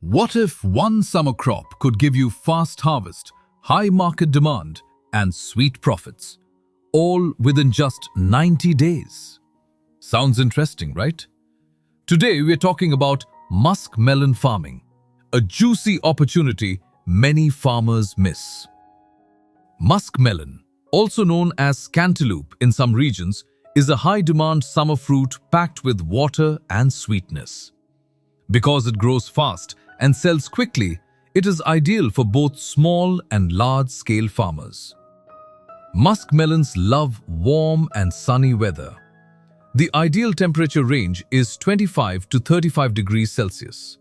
What if one summer crop could give you fast harvest, high market demand, and sweet profits, all within just 90 days? Sounds interesting, right? Today we're talking about muskmelon farming, a juicy opportunity many farmers miss. Muskmelon, also known as cantaloupe in some regions, is a high-demand summer fruit packed with water and sweetness. Because it grows fast and sells quickly, it is ideal for both small and large-scale farmers. Muskmelons love warm and sunny weather. The ideal temperature range is 25 to 35 degrees Celsius.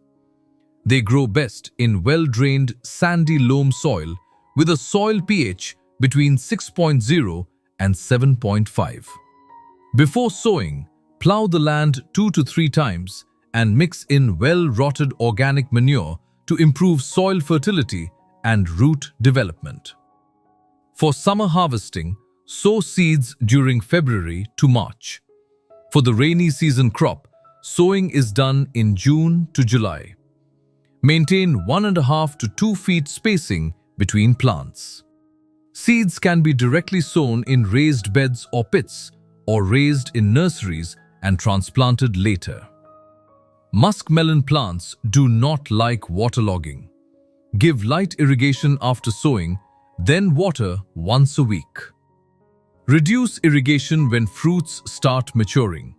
They grow best in well-drained, sandy loam soil with a soil pH between 6.0 and 7.5. Before sowing, plow the land 2 to 3 times and mix in well-rotted organic manure to improve soil fertility and root development. For summer harvesting, sow seeds during February to March. For the rainy season crop, sowing is done in June to July. Maintain 1.5 to 2 feet spacing between plants. Seeds can be directly sown in raised beds or pits, or raised in nurseries and transplanted later. Muskmelon plants do not like waterlogging. Give light irrigation after sowing, then water once a week. Reduce irrigation when fruits start maturing.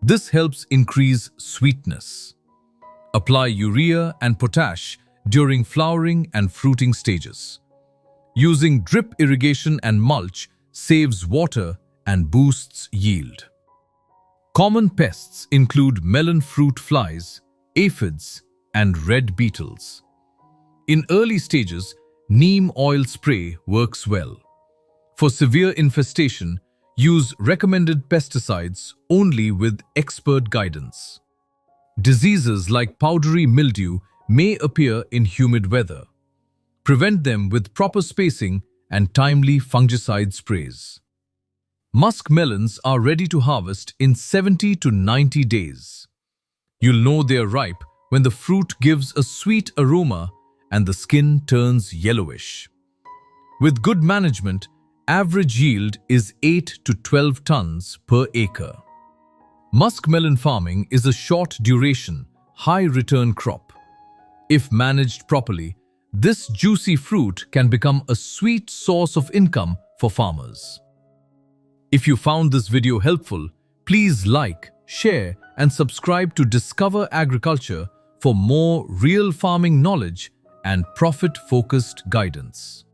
This helps increase sweetness. Apply urea and potash during flowering and fruiting stages. Using drip irrigation and mulch saves water and boosts yield. Common pests include melon fruit flies, aphids, and red beetles. In early stages, neem oil spray works well. For severe infestation, use recommended pesticides only with expert guidance. Diseases like powdery mildew may appear in humid weather. Prevent them with proper spacing and timely fungicide sprays. Muskmelons are ready to harvest in 70 to 90 days. You'll know they are ripe when the fruit gives a sweet aroma and the skin turns yellowish. With good management, average yield is 8 to 12 tons per acre. Muskmelon farming is a short duration, high return crop. If managed properly, this juicy fruit can become a sweet source of income for farmers. If you found this video helpful, please like, share, and subscribe to Discover Agriculture for more real farming knowledge and profit-focused guidance.